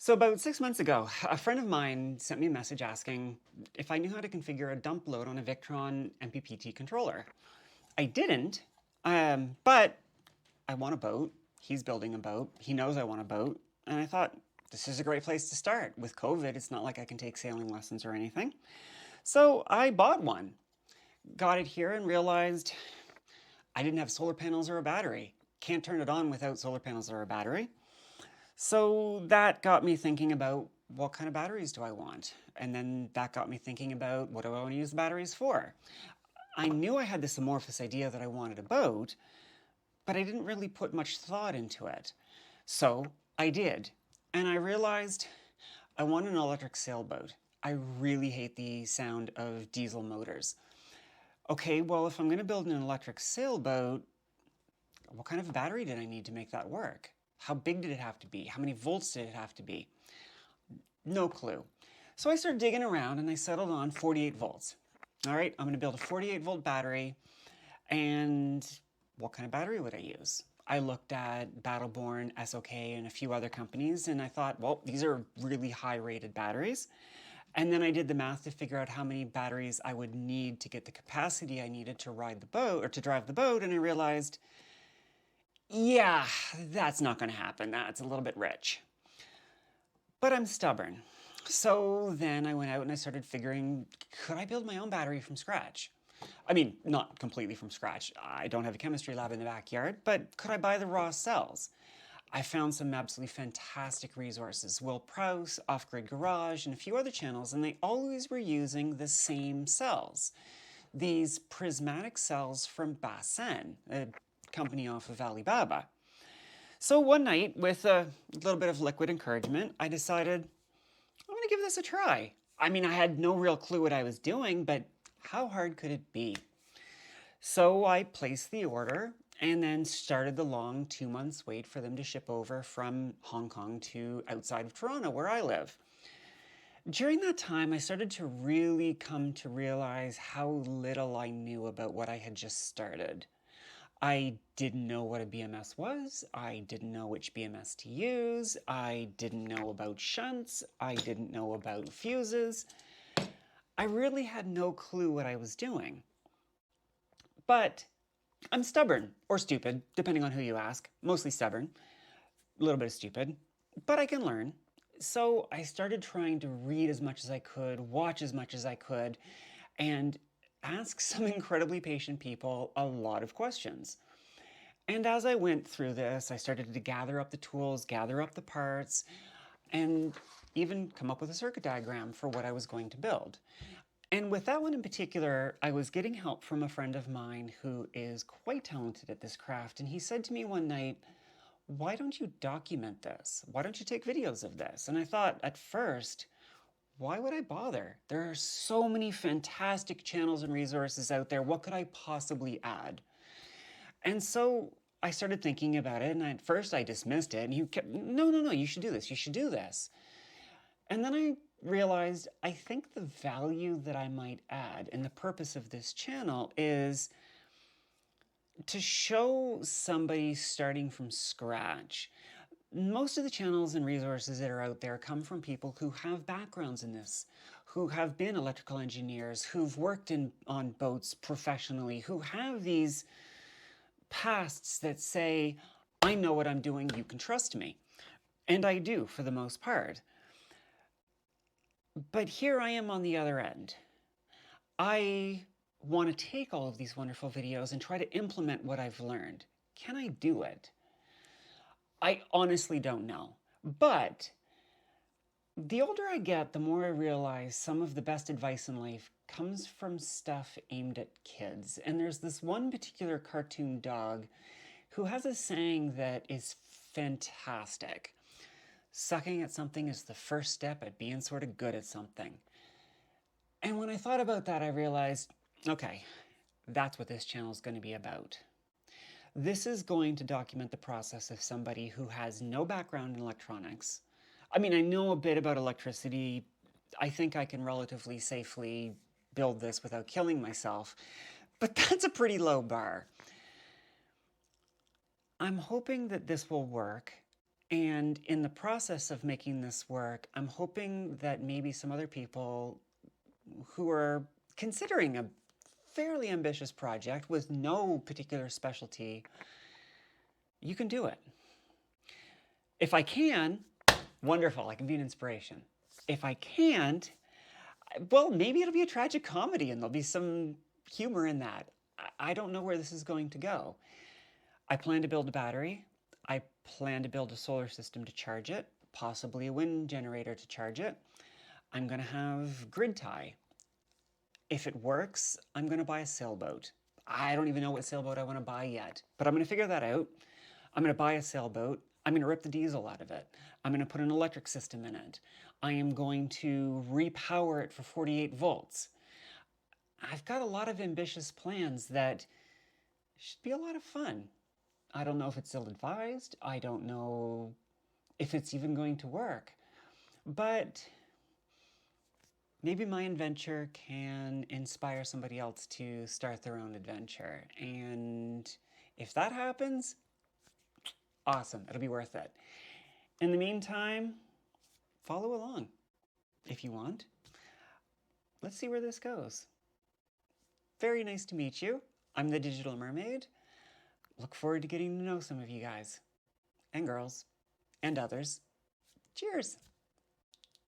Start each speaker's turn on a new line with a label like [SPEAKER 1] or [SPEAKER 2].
[SPEAKER 1] So about 6 months ago, a friend of mine sent me a message asking if I knew how to configure a dump load on a Victron MPPT controller. I didn't, but I want a boat. He's building a boat. He knows I want a boat. And I thought, this is a great place to start. With COVID, it's not like I can take sailing lessons or anything. So I bought one, got it here, and realized I didn't have solar panels or a battery. Can't turn it on without solar panels or a battery. So that got me thinking about what kind of batteries do I want? And then that got me thinking about what do I want to use the batteries for? I knew I had this amorphous idea that I wanted a boat, but I didn't really put much thought into it. So I did. And I realized I want an electric sailboat. I really hate the sound of diesel motors. Okay, well, if I'm going to build an electric sailboat, what kind of a battery did I need to make that work? How big did it have to be? How many volts did it have to be? No clue. So I started digging around and I settled on 48 volts. All right, I'm going to build a 48 volt battery. And what kind of battery would I use? I looked at Battleborn, SOK, and a few other companies, and I thought, well, these are really high rated batteries. And then I did the math to figure out how many batteries I would need to get the capacity I needed to ride the boat or to drive the boat, and I realized, yeah, that's not going to happen. That's a little bit rich. But I'm stubborn. So then I went out and I started figuring, could I build my own battery from scratch? I mean, not completely from scratch. I don't have a chemistry lab in the backyard, but could I buy the raw cells? I found some absolutely fantastic resources, Will Prowse, Off Grid Garage, and a few other channels, and they always were using the same cells. These prismatic cells from Basen, a company off of Alibaba. So one night, with a little bit of liquid encouragement, I decided I'm going to give this a try. I mean, I had no real clue what I was doing, but how hard could it be? So I placed the order and then started the long 2 months wait for them to ship over from Hong Kong to outside of Toronto, where I live. During that time, I started to really come to realize how little I knew about what I had just started. I didn't know what a BMS was. I didn't know which BMS to use. I didn't know about shunts. I didn't know about fuses. I really had no clue what I was doing. But I'm stubborn, or stupid, depending on who you ask. Mostly stubborn, a little bit of stupid, but I can learn. So I started trying to read as much as I could, watch as much as I could, and ask some incredibly patient people a lot of questions. And as I went through this, I started to gather up the tools, gather up the parts, and even come up with a circuit diagram for what I was going to build. And with that one in particular, I was getting help from a friend of mine who is quite talented at this craft. And he said to me one night, why don't you document this? Why don't you take videos of this? And I thought at first, why would I bother? There are so many fantastic channels and resources out there. What could I possibly add? And so I started thinking about it, and at first I dismissed it, and he kept, no, no, no, you should do this, you should do this. And then I realized I think the value that I might add and the purpose of this channel is to show somebody starting from scratch. Most of the channels and resources that are out there come from people who have backgrounds in this, who have been electrical engineers, who've worked on boats professionally, who have these pasts that say, I know what I'm doing, you can trust me. And I do, for the most part. But here I am on the other end. I want to take all of these wonderful videos and try to implement what I've learned. Can I do it? I honestly don't know. But the older I get, the more I realize some of the best advice in life comes from stuff aimed at kids. And there's this one particular cartoon dog who has a saying that is fantastic. Sucking at something is the first step at being sort of good at something. And when I thought about that, I realized, okay, that's what this channel is going to be about. This is going to document the process of somebody who has no background in electronics. I mean, I know a bit about electricity. I think I can relatively safely build this without killing myself, but that's a pretty low bar. I'm hoping that this will work, And in the process of making this work, I'm hoping that maybe some other people who are considering a fairly ambitious project with no particular specialty, you can do it. If I can, wonderful, I can be an inspiration. If I can't, well, maybe it'll be a tragic comedy and there'll be some humor in that. I don't know where this is going to go. I plan to build a battery. I plan to build a solar system to charge it, possibly a wind generator to charge it. I'm going to have grid tie. If it works, I'm going to buy a sailboat. I don't even know what sailboat I want to buy yet, but I'm going to figure that out. I'm going to buy a sailboat. I'm going to rip the diesel out of it. I'm going to put an electric system in it. I am going to repower it for 48 volts. I've got a lot of ambitious plans that should be a lot of fun. I don't know if it's ill-advised. I don't know if it's even going to work. But maybe my adventure can inspire somebody else to start their own adventure. And if that happens, awesome. It'll be worth it. In the meantime, follow along if you want. Let's see where this goes. Very nice to meet you. I'm the Digital Mermaid. Look forward to getting to know some of you guys and girls and others. Cheers!